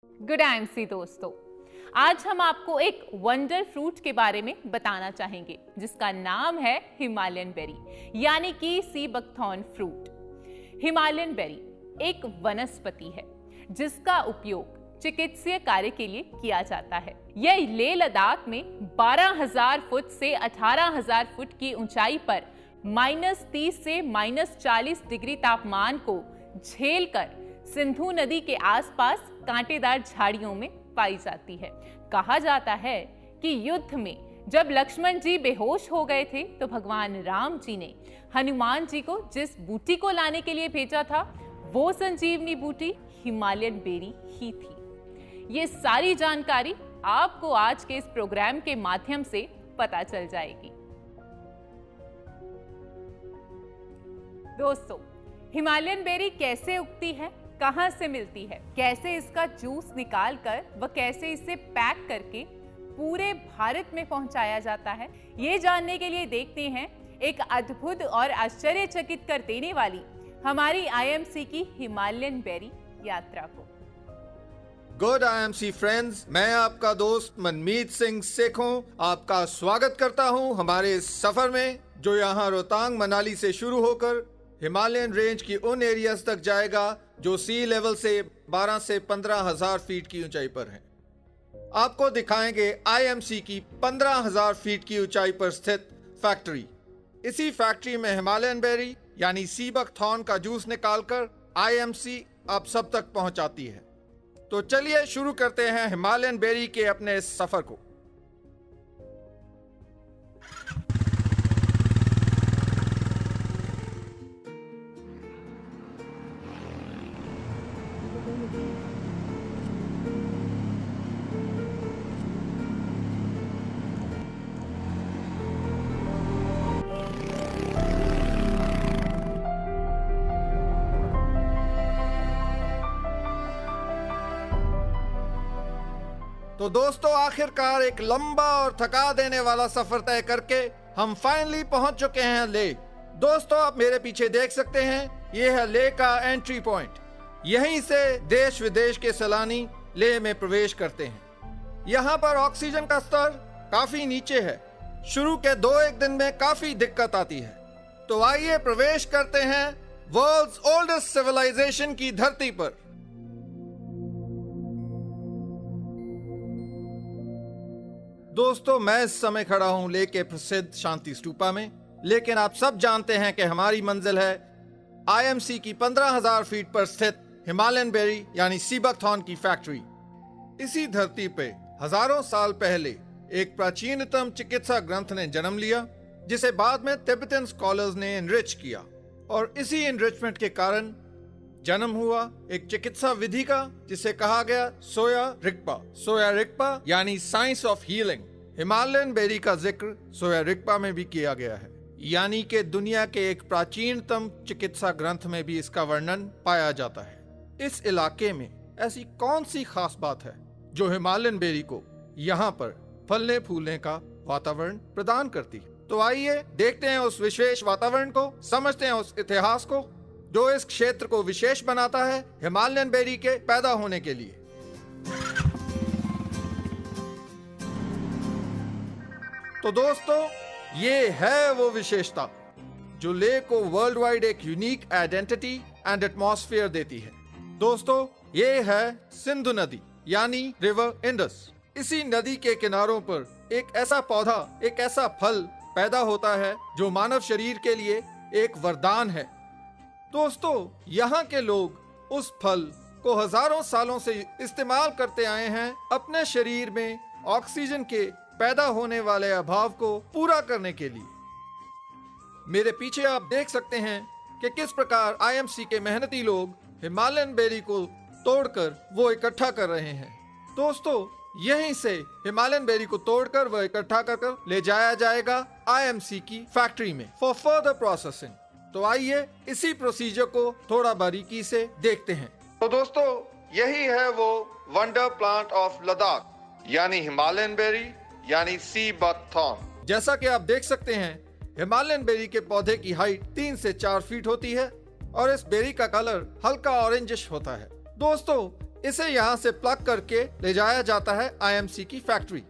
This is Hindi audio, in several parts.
गुड आईएमसी दोस्तों, आज हम आपको एक वंडर फ्रूट के बारे में बताना चाहेंगे जिसका नाम है हिमालयन बेरी यानी कि sea buckthorn fruit. Himalayan berry एक वनस्पति है जिसका उपयोग चिकित्सीय कार्य के लिए किया जाता है। यह लेह लद्दाख में 12,000 फुट से 18,000 फुट की ऊंचाई पर -30 से -40 डिग्री तापमान को झेलकर सिंधु नदी के आसपास कांटेदार झाड़ियों में पाई जाती है। कहा जाता है कि युद्ध में जब लक्ष्मण जी बेहोश हो गए थे तो भगवान राम जी ने हनुमान जी को जिस बूटी को लाने के लिए भेजा था वो संजीवनी बूटी हिमालयन बेरी ही थी। ये सारी जानकारी आपको आज के इस प्रोग्राम के माध्यम से पता चल जाएगी। दोस्तों, हिमालयन बेरी कैसे उगती है, कहां से मिलती है, कैसे इसका जूस निकालकर व कैसे इसे पैक करके पूरे भारत में पहुंचाया जाता है, ये जानने के लिए देखते हैं एक अद्भुत और आश्चर्यचकित कर देने वाली हमारी आईएमसी की हिमालयन बेरी यात्रा को। गुड आईएमसी फ्रेंड्स, मैं आपका दोस्त मनमीत सिंह सेखों आपका स्वागत करता हूं हमारे इस सफर में जो यहां रोहतांग मनाली से शुरू होकर हिमालयन रेंज की उन एरियाज तक जाएगा जो सी लेवल से 12 से 15,000 फीट की ऊंचाई पर है। आपको दिखाएंगे आईएमसी की 15,000 फीट की ऊंचाई पर स्थित फैक्ट्री। इसी फैक्ट्री में हिमालयन बेरी यानी सी बकथॉर्न का जूस निकालकर आईएमसी आप सब तक पहुंचाती है। तो चलिए शुरू करते हैं हिमालयन बेरी के अपने इस सफर को। तो दोस्तों, आखिरकार एक लंबा और थका देने वाला सफर तय करके हम फाइनली पहुंच चुके हैं लेह। दोस्तों, आप मेरे पीछे देख सकते हैं, यह है लेह का एंट्री पॉइंट। यहीं से देश विदेश के सैलानी लेह में प्रवेश करते हैं। यहाँ पर ऑक्सीजन का स्तर काफी नीचे है। शुरू के 2-1 दिन में काफी दिक्कत आती है। तो आइए प्रवेश करते हैं वर्ल्ड्स ओल्डेस्ट सिविलाइजेशन की धरती पर। दोस्तों, मैं इस समय खड़ा हूं लेह के प्रसिद्ध शांति स्तूपा में, लेकिन आप सब जानते हैं कि हमारी मंजिल है आईएमसी की 15,000 फीट पर स्थित हिमालयन बेरी यानी सी बकथॉर्न की फैक्ट्री। इसी धरती पे हजारों साल पहले एक प्राचीनतम चिकित्सा ग्रंथ ने जन्म लिया जिसे बाद में तिब्बतन स्कॉलर्स ने एनरिच किया, और इसी एनरिचमेंट के कारण जन्म हुआ एक चिकित्सा विधि का जिसे कहा गया सोया रिगपा। सोया रिगपा यानी science of healing. Himalayan berry का जिक्र सोया रिगपा में भी किया गया है, यानी कि दुनिया के एक प्राचीनतम चिकित्सा ग्रंथ में भी इसका वर्णन पाया जाता है। इस इलाके में ऐसी कौन सी खास बात है जो हिमालयन बेरी को यहाँ पर फलने फूलने का वातावरण प्रदान करती है? तो आइए देखते हैं उस विशेष वातावरण को, समझते हैं उस इतिहास को जो इस क्षेत्र को विशेष बनाता है हिमालयन बेरी के पैदा होने के लिए। तो दोस्तों, ये है वो विशेषता जो लेह को वर्ल्ड वाइड एक यूनिक आइडेंटिटी एंड एटमॉस्फेयर देती है। दोस्तों, ये है सिंधु नदी यानी रिवर इंडस। इसी नदी के किनारों पर एक ऐसा पौधा, एक ऐसा फल पैदा होता है जो मानव शरीर के लिए एक वरदान है। दोस्तों, यहाँ के लोग उस फल को हजारों सालों से इस्तेमाल करते आए हैं अपने शरीर में ऑक्सीजन के पैदा होने वाले अभाव को पूरा करने के लिए। मेरे पीछे आप देख सकते हैं कि किस प्रकार आईएमसी के मेहनती लोग हिमालयन बेरी को तोड़कर वो इकट्ठा कर रहे हैं। दोस्तों, यहीं से हिमालयन बेरी को तोड़कर वह इकट्ठा कर ले जाया जाएगा आईएमसी की फैक्ट्री में फॉर फर्दर प्रोसेसिंग। तो आइए इसी प्रोसीजर को थोड़ा बारीकी से देखते हैं। तो दोस्तों, यही है वो वंडर प्लांट ऑफ लद्दाख यानी हिमालयन बेरी यानी सी बकथॉर्न। जैसा कि आप देख सकते हैं, हिमालयन बेरी के पौधे की हाइट 3 से 4 फीट होती है और इस बेरी का कलर हल्का ऑरेंजिश होता है। दोस्तों, इसे यहाँ से प्लग करके ले जाया जाता है आईएमसी की फैक्ट्री।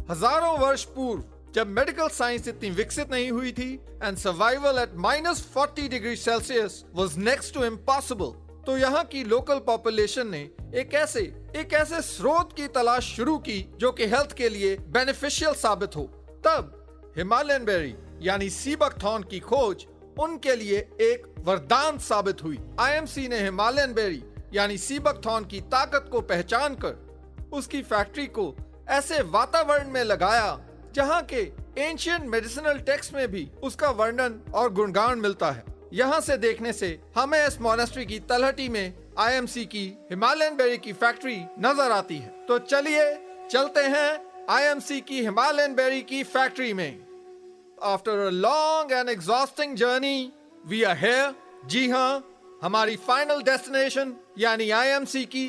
हजारों वर्ष पूर्व जब मेडिकल साइंस इतनी विकसित नहीं हुई थी and survival at -40 degree Celsius was next to impossible, तो यहाँ की लोकल पॉपुलेशन ने एक ऐसे स्रोत की तलाश शुरू की जो कि हेल्थ के लिए बेनिफिशियल साबित हो। तब हिमालयन बेरी यानी सी बकथॉर्न की खोज उनके लिए एक वरदान साबित हुई। आईएमसी ने हिमालयन बेरी यानी सी बकथॉर्न की ताकत को पहचान कर उसकी फैक्ट्री को ऐसे वातावरण में लगाया जहां के एंशिएंट मेडिसिनल टेक्स्ट में भी उसका वर्णन और गुणगान मिलता है। यहाँ से देखने से हमें इस मोनेस्ट्री की तलहटी में आईएमसी की हिमालयन बेरी की फैक्ट्री नजर आती है। तो चलिए चलते हैं आईएमसी की हिमालयन बेरी की फैक्ट्री में। After a long and exhausting journey we are here. जी हाँ, हमारी फाइनल डेस्टिनेशन यानी आईएमसी की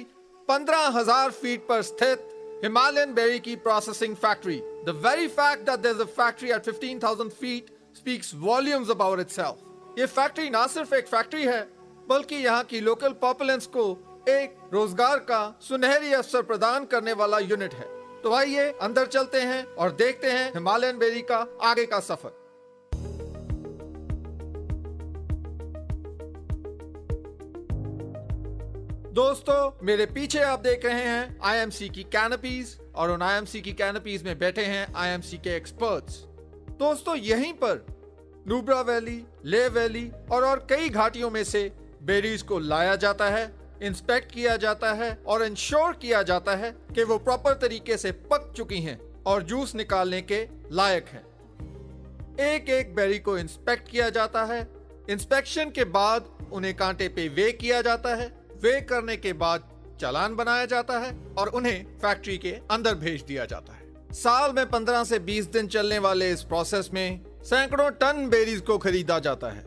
15,000 फीट पर स्थित हिमालयन बेरी की processing factory. The very fact that there's a factory at 15,000 feet speaks volumes about itself। ये फैक्ट्री ना सिर्फ एक फैक्ट्री है बल्कि यहाँ की लोकल पॉपुलेंस को एक रोजगार का सुनहरी अवसर प्रदान करने वाला यूनिट है। तो आइए अंदर चलते हैं और देखते हैं हिमालयन बेरी का आगे का सफर। दोस्तों, मेरे पीछे आप देख रहे हैं आईएमसी की कैनपीज और उन आईएमसी की कैनपीज में बैठे हैं आईएमसी के एक्सपर्ट्स। दोस्तों, यहीं पर नुब्रा वैली, ले वैली और कई घाटियों में से बेरीज को लाया जाता है, इंस्पेक्ट किया जाता है और इंश्योर किया जाता है कि वो प्रॉपर तरीके से पक चुकी हैं और जूस निकालने के लायक हैं। एक एक बेरी को इंस्पेक्ट किया जाता है। इंस्पेक्शन के बाद उन्हें कांटे पे वे किया जाता है। वे करने के बाद चालान बनाया जाता है और उन्हें फैक्ट्री के अंदर भेज दिया जाता है। साल में 15 से 20 दिन चलने वाले इस प्रोसेस में सैकड़ों टन बेरीज को खरीदा जाता है।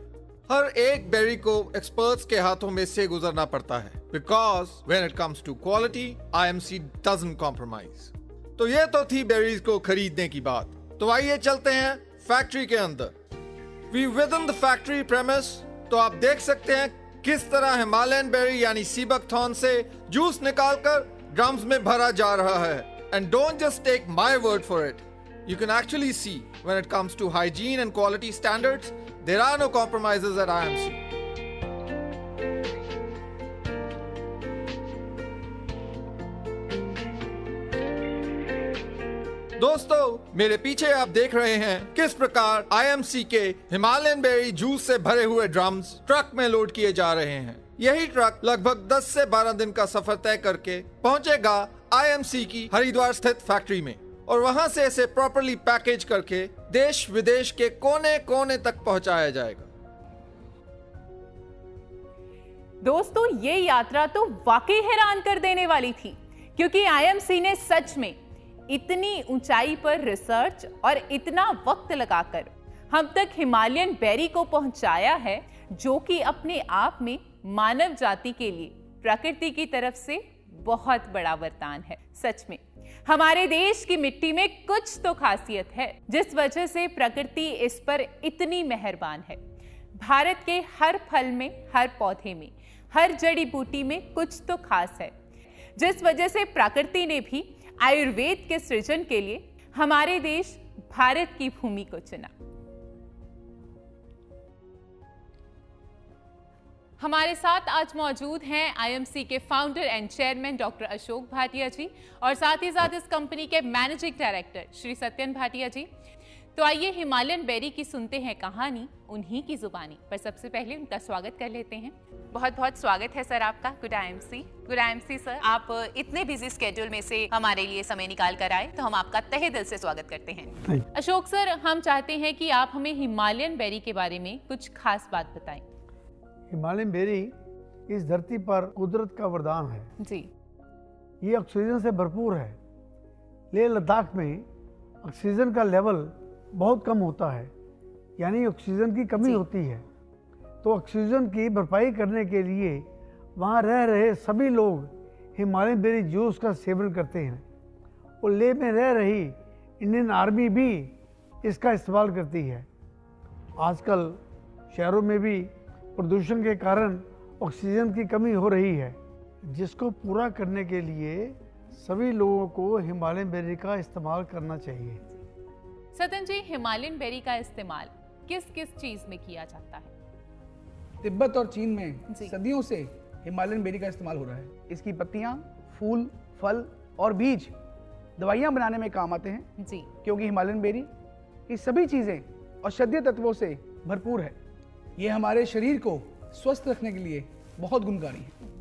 हर एक बेरी को एक्सपर्ट्स के हाथों में से गुजरना पड़ता है, because when it comes to quality IMC doesn't compromise. तो ये तो थी बेरीज को खरीदने की बात। तो आइए चलते हैं फैक्ट्री के अंदर। We within the factory premise. तो आप देख सकते हैं किस तरह हिमालयन बेरी यानी सी बकथॉर्न से जूस निकालकर ड्रम्स में भरा जा रहा है। And don't just take my word for it, you can actually see when it comes to hygiene and quality standards, there are no compromises at IMC. दोस्तों, मेरे पीछे आप देख रहे हैं किस प्रकार आईएमसी के हिमालयन बेरी जूस से भरे हुए ड्रम्स ट्रक में लोड किए जा रहे हैं। यही ट्रक लगभग 10 से 12 दिन का सफर तय करके पहुंचेगा आईएमसी की हरिद्वार स्थित फैक्ट्री में और वहां से इसे प्रॉपर्ली पैकेज करके देश विदेश के कोने कोने तक पहुंचाया जाएगा। दोस्तों, ये यात्रा तो वाकई हैरान कर देने वाली थी, क्योंकि आईएमसी ने सच में इतनी ऊंचाई पर रिसर्च और इतना वक्त लगाकर हम तक हिमालयन बेरी को पहुंचाया है, जो कि अपने आप में मानव जाति के लिए प्रकृति की तरफ से बहुत बड़ा वरदान है। सच में हमारे देश की मिट्टी में कुछ तो खासियत है, जिस वजह से प्रकृति इस पर इतनी मेहरबान है। भारत के हर फल में, हर पौधे में, हर जड़ी बूटी में कुछ तो खास है, जिस वजह से प्रकृति ने भी आयुर्वेद के सृजन के लिए हमारे देश भारत की भूमि को चुना। हमारे साथ आज मौजूद हैं आईएमसी के founder and chairman doctor Ashok Bhatia ji और साथ ही साथ इस कंपनी के मैनेजिंग डायरेक्टर श्री सत्यन भाटिया जी। तो आइए हिमालयन बेरी की सुनते हैं कहानी उन्हीं की जुबानी। पर सबसे पहले उनका स्वागत कर लेते हैं। बहुत बहुत स्वागत है सर आपका। गुड आईएमसी सर, आप इतने बिजी स्केड्यूल में से हमारे लिए समय निकाल कर आए, तो हम आपका तहे दिल से स्वागत करते हैं। अशोक सर, हम चाहते हैं कि आप हमें हिमालयन बेरी के बारे में कुछ खास बात बताएं। हिमालयन बेरी इस धरती पर कुदरत का वरदान है जी। ये ऑक्सीजन से भरपूर है। लेह लद्दाख में ऑक्सीजन का लेवल बहुत कम होता है, यानी ऑक्सीजन की कमी होती है। तो ऑक्सीजन की भरपाई करने के लिए वहाँ रह रहे सभी लोग हिमालयन बेरी जूस का सेवन करते हैं और लेह में रह रही इंडियन आर्मी भी इसका इस्तेमाल करती है। आजकल शहरों में भी प्रदूषण के कारण ऑक्सीजन की कमी हो रही है, जिसको पूरा करने के लिए सभी लोगों को हिमालयन बेरी का इस्तेमाल करना चाहिए। सतन जी, हिमालयन बेरी का इस्तेमाल किस किस चीज में किया जाता है? तिब्बत और चीन में जी। सदियों से हिमालयन बेरी का इस्तेमाल हो रहा है। इसकी पत्तियां, फूल, फल और बीज दवाइयां बनाने में काम आते हैं, जी। क्योंकि हिमालयन बेरी की सभी चीजें औषधीय तत्वों से भरपूर है। ये हमारे शरीर को स्वस्थ रखने के लिए बहुत गुणकारी है।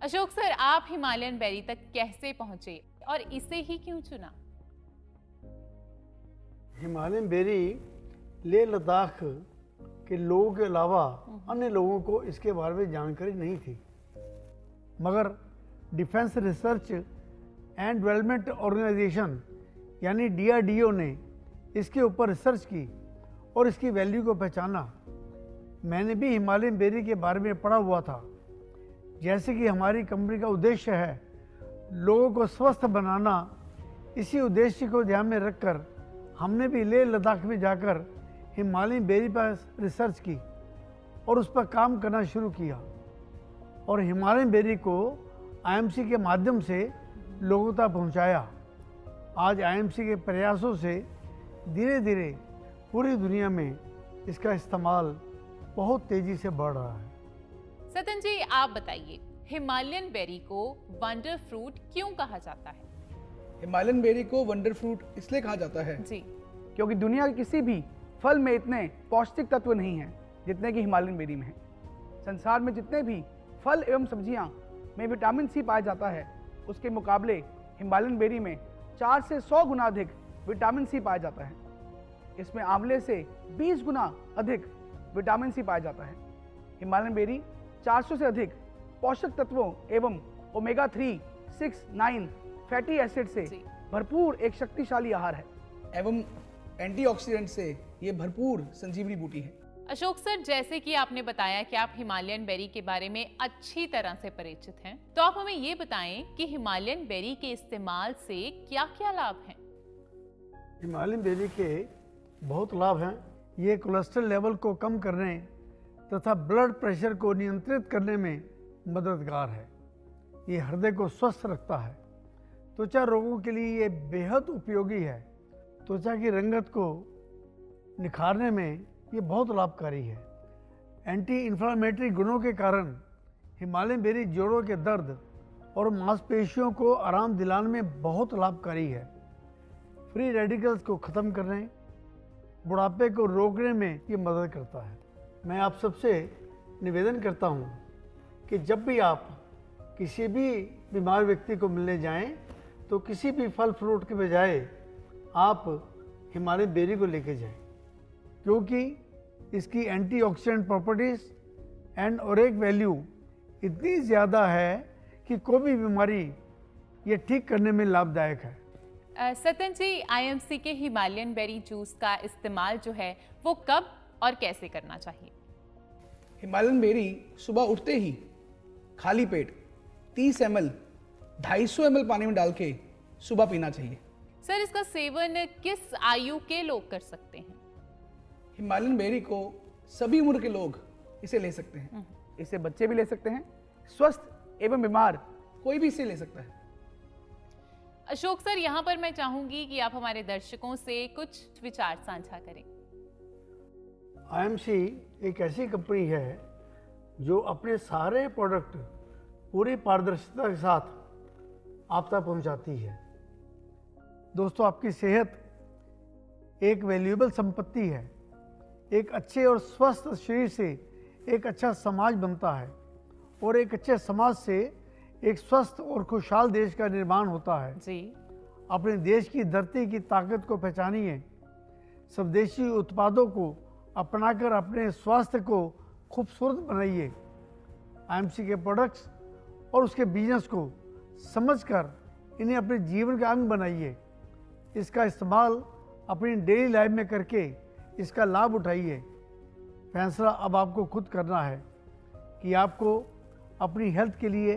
अशोक सर, आप हिमालयन बेरी तक कैसे पहुंचे और इसे ही क्यों चुना? हिमालयन बेरी लेह लद्दाख के लोगों के अलावा अन्य लोगों को इसके बारे में जानकारी नहीं थी, मगर defence research and development organisation यानी DRDO ने इसके ऊपर रिसर्च की और इसकी वैल्यू को पहचाना। मैंने भी हिमालयन बेरी के बारे में पढ़ा हुआ था। जैसे कि हमारी कंपनी का उद्देश्य है लोगों को स्वस्थ बनाना, इसी उद्देश्य को ध्यान में रखकर हमने भी लेह लद्दाख में जाकर हिमालयन बेरी पर रिसर्च की और उस पर काम करना शुरू किया और हिमालयन बेरी को IMC के माध्यम से लोगों तक पहुंचाया। आज IMC के प्रयासों से धीरे धीरे पूरी दुनिया में इसका इस्तेमाल बहुत तेजी से बढ़ रहा है। सतन जी, आप बताइए, हिमालयन बेरी को वंडर फ्रूट क्यों कहा जाता है? हिमालयन बेरी को वंडर फ्रूट इसलिए कहा जाता है जी। क्योंकि दुनिया के किसी भी फल में इतने पौष्टिक तत्व नहीं हैं जितने कि हिमालयन बेरी में हैं। संसार में जितने भी फल एवं सब्जियां में विटामिन C पाया जाता है, उसके मुकाबले हिमालयन बेरी में 4 से 100 गुना अधिक विटामिन C पाया जाता है। इसमें आंवले से 20 गुना अधिक विटामिन C पाया जाता है। हिमालयन बेरी 400 से अधिक पोषक तत्वों एवं ओमेगा 3, 6, 9 फैटी एसिड से जी। भरपूर एक शक्तिशाली आहार है एवं एंटीऑक्सीडेंट से ये भरपूर संजीवनी बूटी है। अशोक सर, जैसे कि आपने बताया कि आप हिमालयन बेरी के बारे में अच्छी तरह से परिचित हैं, तो आप हमें ये बताएं कि हिमालयन बेरी के इस्तेमाल से क्या-क्या लाभ हैं? हिमालयन बेरी के बहुत लाभ हैं। ये कोलेस्ट्रॉल लेवल को कम करने तथा ब्लड प्रेशर को नियंत्रित करने में मददगार है। ये हृदय को स्वस्थ रखता है। त्वचा रोगों के लिए ये बेहद उपयोगी है। त्वचा की रंगत को निखारने में ये बहुत लाभकारी है। एंटी इन्फ्लामेटरी गुणों के कारण हिमालयन बेरी जोड़ों के दर्द और मांसपेशियों को आराम दिलाने में बहुत लाभकारी है। फ्री रेडिकल्स को ख़त्म करने, बुढ़ापे को रोकने में ये मदद करता है। मैं आप सबसे निवेदन करता हूँ कि जब भी आप किसी भी बीमार व्यक्ति को मिलने जाएं, तो किसी भी फल फ्रूट के बजाय आप हिमालयन बेरी को लेके जाएं, क्योंकि इसकी एंटीऑक्सीडेंट प्रॉपर्टीज़ एंड ओरेक वैल्यू इतनी ज़्यादा है कि कोई भी बीमारी ये ठीक करने में लाभदायक है। सतन जी, IMC के हिमालयन बेरी जूस का इस्तेमाल जो है वो कब और कैसे करना चाहिए? हिमालयन बेरी सुबह उठते ही खाली पेट 30 ml 250 ml पानी में डाल के सुबह पीना चाहिए। सर, इसका सेवन किस आयु के लोग कर सकते हैं? हिमालयन बेरी को सभी उम्र के लोग इसे ले सकते हैं। इसे बच्चे भी ले सकते हैं, स्वस्थ एवं बीमार कोई भी इसे ले सकता है। अशोक सर, यहाँ पर मैं चाहूंगी कि आप हमारे दर्शकों से कुछ विचार साझा करें। IMC एक ऐसी कंपनी है जो अपने सारे प्रोडक्ट पूरी पारदर्शिता के साथ आप तक पहुंचाती है। दोस्तों, आपकी सेहत एक वैल्यूएबल संपत्ति है। एक अच्छे और स्वस्थ शरीर से एक अच्छा समाज बनता है और एक अच्छे समाज से एक स्वस्थ और खुशहाल देश का निर्माण होता है। जी। अपने देश की धरती की ताकत को पहचानिए। स्वदेशी उत्पादों को अपनाकर अपने स्वास्थ्य को खूबसूरत बनाइए। IMC के प्रोडक्ट्स और उसके बिजनेस को समझकर इन्हें अपने जीवन का अंग बनाइए। इसका इस्तेमाल अपनी डेली लाइफ में करके इसका लाभ उठाइए। फैसला अब आपको खुद करना है कि आपको अपनी हेल्थ के लिए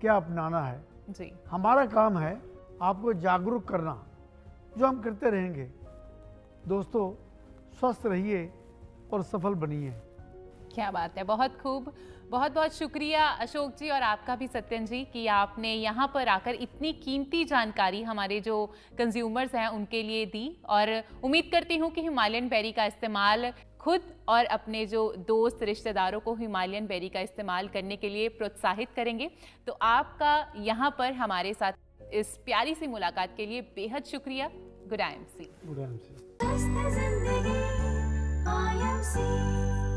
क्या अपनाना है। जी। हमारा काम है आपको जागरूक करना, जो हम करते रहेंगे। दोस्तों, स्वस्थ रहिए और सफल बनिए। क्या बात है, बहुत खूब। बहुत बहुत शुक्रिया अशोक जी और आपका भी सत्यन जी कि आपने यहाँ पर आकर इतनी कीमती जानकारी हमारे जो कंज्यूमर्स हैं उनके लिए दी, और उम्मीद करती हूँ कि हिमालयन बेरी का इस्तेमाल खुद और अपने जो दोस्त रिश्तेदारों को हिमालयन बेरी का इस्तेमाल करने के लिए प्रोत्साहित करेंगे। तो आपका यहाँ पर हमारे साथ इस प्यारी सी मुलाकात के लिए बेहद शुक्रिया। Good IMC। Good IMC। मस्त ज़िंदगी IMC।